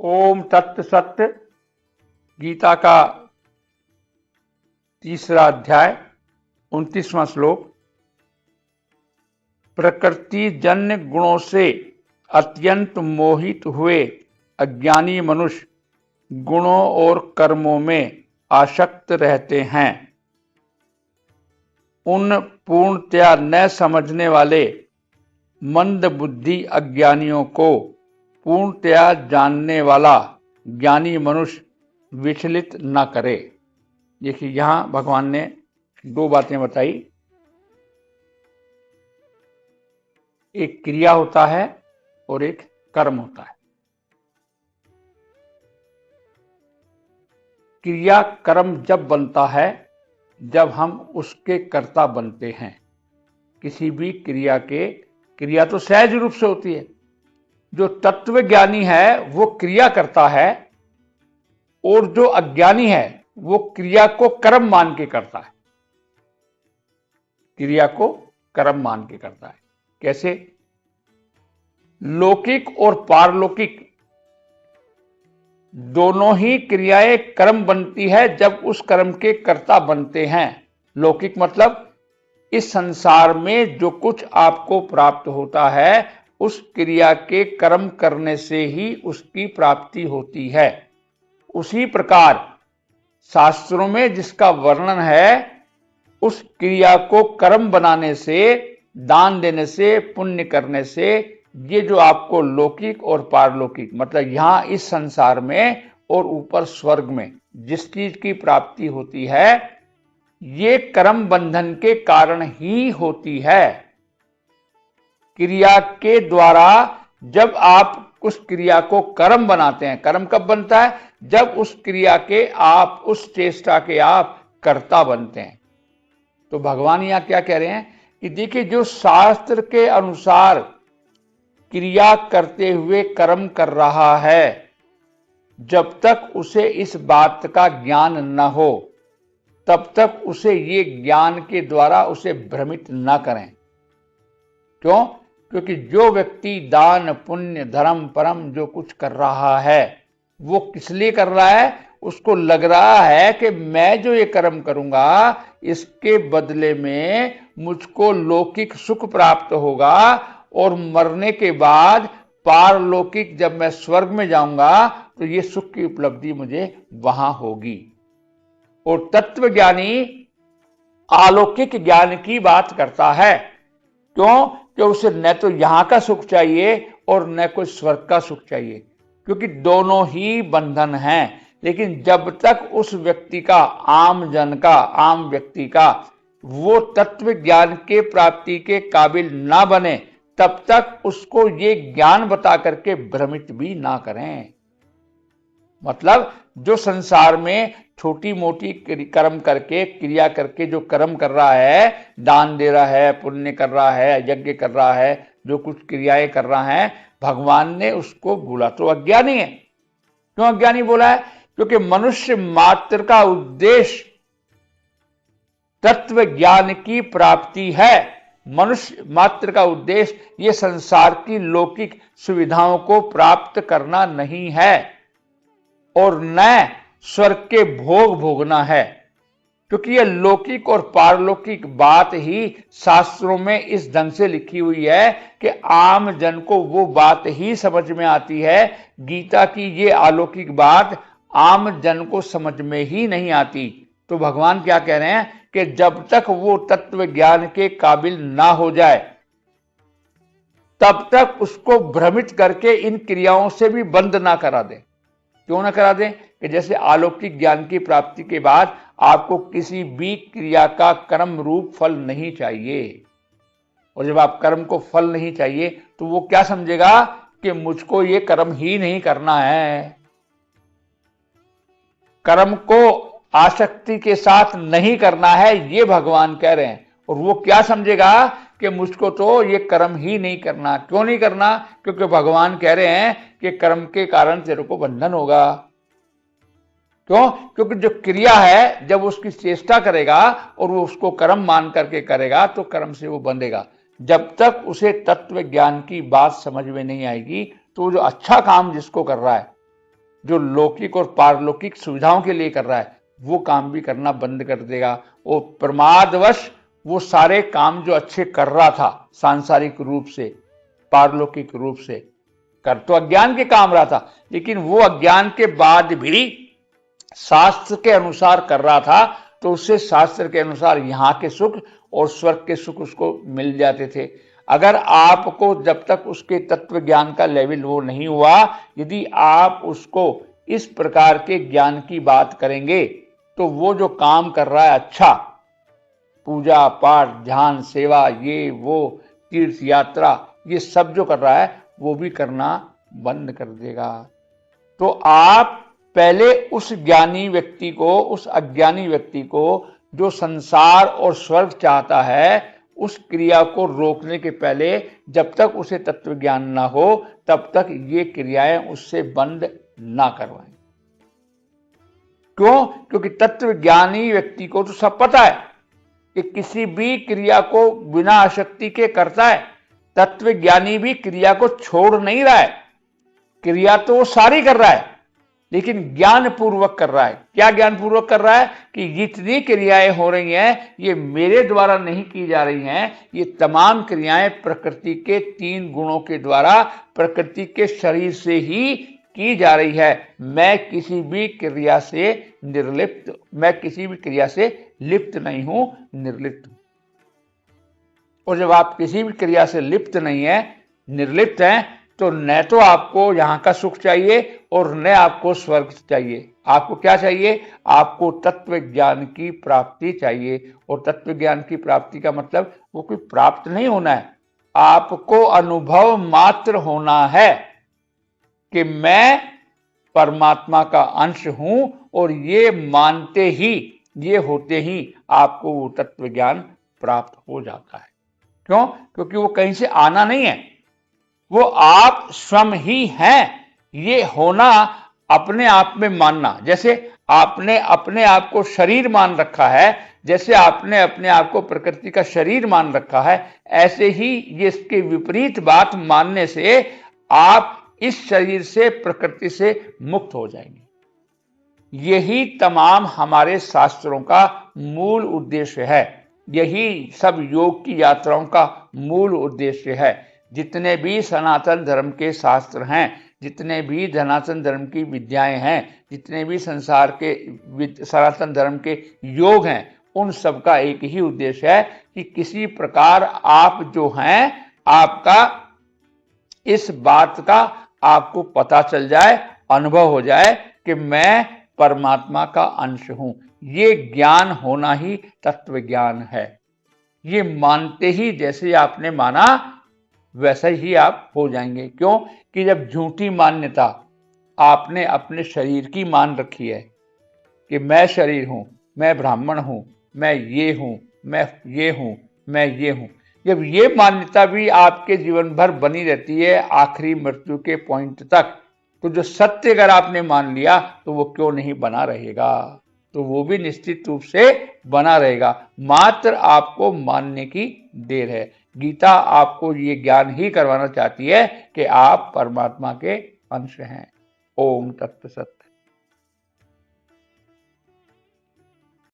ओम तत्व सत्य। गीता का तीसरा अध्याय 29वां श्लोक। प्रकृति जन्य गुणों से अत्यंत मोहित हुए अज्ञानी मनुष्य गुणों और कर्मों में आसक्त रहते हैं। उन पूर्णतया न समझने वाले मंद बुद्धि अज्ञानियों को पूर्णतया जानने वाला ज्ञानी मनुष्य विचलित न करे। देखिए, यहां भगवान ने दो बातें बताई। एक क्रिया होता है और एक कर्म होता है। क्रिया कर्म जब बनता है जब हम उसके कर्ता बनते हैं। किसी भी क्रिया तो सहज रूप से होती है। जो तत्व ज्ञानी है वो क्रिया करता है और जो अज्ञानी है वो क्रिया को कर्म मान के करता है। क्रिया को कर्म मान के करता है। कैसे? लौकिक और पारलौकिक दोनों ही क्रियाएं कर्म बनती है जब उस कर्म के कर्ता बनते हैं। लौकिक मतलब इस संसार में जो कुछ आपको प्राप्त होता है उस क्रिया के कर्म करने से ही उसकी प्राप्ति होती है। उसी प्रकार शास्त्रों में जिसका वर्णन है उस क्रिया को कर्म बनाने से, दान देने से, पुण्य करने से ये जो आपको लौकिक और पारलौकिक मतलब यहां इस संसार में और ऊपर स्वर्ग में जिस चीज की प्राप्ति होती है ये कर्म बंधन के कारण ही होती है। क्रिया के द्वारा जब आप उस क्रिया को कर्म बनाते हैं, कर्म कब बनता है? जब उस क्रिया के आप, उस चेष्टा के आप कर्ता बनते हैं। तो भगवान यहां क्या कह रहे हैं कि देखिए, जो शास्त्र के अनुसार क्रिया करते हुए कर्म कर रहा है जब तक उसे इस बात का ज्ञान न हो तब तक उसे ये ज्ञान के द्वारा उसे भ्रमित न करें। क्यों? क्योंकि जो व्यक्ति दान, पुण्य, धर्म, परम जो कुछ कर रहा है वो किस लिए कर रहा है? उसको लग रहा है कि मैं जो ये कर्म करूंगा इसके बदले में मुझको लौकिक सुख प्राप्त होगा और मरने के बाद पारलौकिक जब मैं स्वर्ग में जाऊंगा तो ये सुख की उपलब्धि मुझे वहां होगी। और तत्वज्ञानी अलौकिक ज्ञान की बात करता है। क्यों? कि उसे न तो यहां का सुख चाहिए और न कोई स्वर्ग का सुख चाहिए, क्योंकि दोनों ही बंधन हैं। लेकिन जब तक उस व्यक्ति का, आम जन का, आम व्यक्ति का वो तत्व ज्ञान के प्राप्ति के काबिल ना बने तब तक उसको ये ज्ञान बता करके भ्रमित भी ना करें। मतलब जो संसार में छोटी मोटी कर्म करके, क्रिया करके जो कर्म कर रहा है, दान दे रहा है, पुण्य कर रहा है, यज्ञ कर रहा है, जो कुछ क्रियाएं कर रहा है, भगवान ने उसको बोला तो अज्ञानी है। क्यों अज्ञानी बोला है? क्योंकि मनुष्य मात्र का उद्देश्य तत्व ज्ञान की प्राप्ति है। मनुष्य मात्र का उद्देश्य ये संसार की लौकिक सुविधाओं को प्राप्त करना नहीं है और न स्वर्ग के भोग भोगना है। क्योंकि यह लौकिक और पारलौकिक बात ही शास्त्रों में इस ढंग से लिखी हुई है कि आम जन को वो बात ही समझ में आती है। गीता की ये अलौकिक बात आम जन को समझ में ही नहीं आती। तो भगवान क्या कह रहे हैं कि जब तक वो तत्व ज्ञान के काबिल ना हो जाए तब तक उसको भ्रमित करके इन क्रियाओं से भी बंद ना करा दें। क्यों ना करा दें? कि जैसे अलौकिक ज्ञान की प्राप्ति के बाद आपको किसी भी क्रिया का कर्म रूप फल नहीं चाहिए। और जब आप कर्म को फल नहीं चाहिए तो वो क्या समझेगा कि मुझको ये कर्म ही नहीं करना है। कर्म को आसक्ति के साथ नहीं करना है, ये भगवान कह रहे हैं। और वो क्या समझेगा कि मुझको तो ये कर्म ही नहीं करना। क्यों नहीं करना? क्योंकि भगवान कह रहे हैं कि कर्म के कारण तेरे को बंधन होगा। क्यों? क्योंकि जो क्रिया है जब उसकी चेष्टा करेगा और वो उसको कर्म मान करके करेगा तो कर्म से वो बंधेगा। जब तक उसे तत्व ज्ञान की बात समझ में नहीं आएगी तो जो अच्छा काम जिसको कर रहा है जो लौकिक और पारलौकिक सुविधाओं के लिए कर रहा है वो काम भी करना बंद कर देगा। वो प्रमादवश वो सारे काम जो अच्छे कर रहा था सांसारिक रूप से, पारलौकिक रूप से, कर तो अज्ञान के काम रहा था, लेकिन वो अज्ञान के बाद भी शास्त्र के अनुसार कर रहा था, तो उससे शास्त्र के अनुसार यहाँ के सुख और स्वर्ग के सुख उसको मिल जाते थे। अगर आपको जब तक उसके तत्व ज्ञान का लेवल वो नहीं हुआ, यदि आप उसको इस प्रकार के ज्ञान की बात करेंगे तो वो जो काम कर रहा है अच्छा, पूजा पाठ ध्यान सेवा ये वो तीर्थ यात्रा ये सब जो कर रहा है वो भी करना बंद कर देगा। तो आप पहले उस ज्ञानी व्यक्ति को, उस अज्ञानी व्यक्ति को जो संसार और स्वर्ग चाहता है, उस क्रिया को रोकने के पहले जब तक उसे तत्व ज्ञान ना हो तब तक ये क्रियाएं उससे बंद ना करवाएं। क्यों? क्योंकि तत्व ज्ञानी व्यक्ति को तो सब पता है कि किसी भी क्रिया को बिना आसक्ति के करता है। तत्व ज्ञानी भी क्रिया को छोड़ नहीं रहा है, क्रिया तो वो सारी कर रहा है, लेकिन ज्ञान पूर्वक कर रहा है। क्या ज्ञान पूर्वक कर रहा है? कि जितनी क्रियाएं हो रही हैं ये मेरे द्वारा नहीं की जा रही हैं, ये तमाम क्रियाएं प्रकृति के 3 गुणों के द्वारा प्रकृति के शरीर से ही की जा रही है। मैं किसी भी क्रिया से निर्लिप्त, मैं किसी भी क्रिया से लिप्त नहीं हूं, निर्लिप्त हूं। और जब आप किसी भी क्रिया से लिप्त नहीं है, निर्लिप्त हैं, तो न तो आपको यहां का सुख चाहिए और न आपको स्वर्ग चाहिए। आपको क्या चाहिए? आपको तत्व ज्ञान की प्राप्ति चाहिए। और तत्व ज्ञान की प्राप्ति का मतलब वो कोई प्राप्त नहीं होना है, आपको अनुभव मात्र होना है कि मैं परमात्मा का अंश हूं। और ये मानते ही, ये होते ही आपको वो तत्व ज्ञान प्राप्त हो जाता है। क्यों? क्योंकि वो कहीं से आना नहीं है, वो आप स्वयं ही हैं। ये होना अपने आप में मानना, जैसे आपने अपने आप को शरीर मान रखा है, जैसे आपने अपने आप को प्रकृति का शरीर मान रखा है, ऐसे ही ये इसके विपरीत बात मानने से आप इस शरीर से, प्रकृति से मुक्त हो जाएंगे। यही तमाम हमारे शास्त्रों का मूल उद्देश्य है, यही सब योग की यात्राओं का मूल उद्देश्य है। जितने भी सनातन धर्म के शास्त्र हैं, जितने भी सनातन धर्म की विद्याएं हैं, जितने भी संसार के सनातन धर्म के योग हैं, उन सब का एक ही उद्देश्य है कि किसी प्रकार आप जो हैं, आपका इस बात का आपको पता चल जाए, अनुभव हो जाए कि मैं परमात्मा का अंश हूं। ये ज्ञान होना ही तत्व ज्ञान है। ये मानते ही जैसे आपने माना वैसा ही आप हो जाएंगे। क्यों? कि जब झूठी मान्यता आपने अपने शरीर की मान रखी है कि मैं शरीर हूं, मैं ब्राह्मण हूं, मैं ये हूं, मैं ये हूं, मैं ये हूं, जब ये मान्यता भी आपके जीवन भर बनी रहती है आखिरी मृत्यु के पॉइंट तक, तो जो सत्य अगर आपने मान लिया तो वो क्यों नहीं बना रहेगा? तो वो भी निश्चित रूप से बना रहेगा, मात्र आपको मानने की देर है। गीता आपको ये ज्ञान ही करवाना चाहती है कि आप परमात्मा के अंश हैं। ओम तत्सत।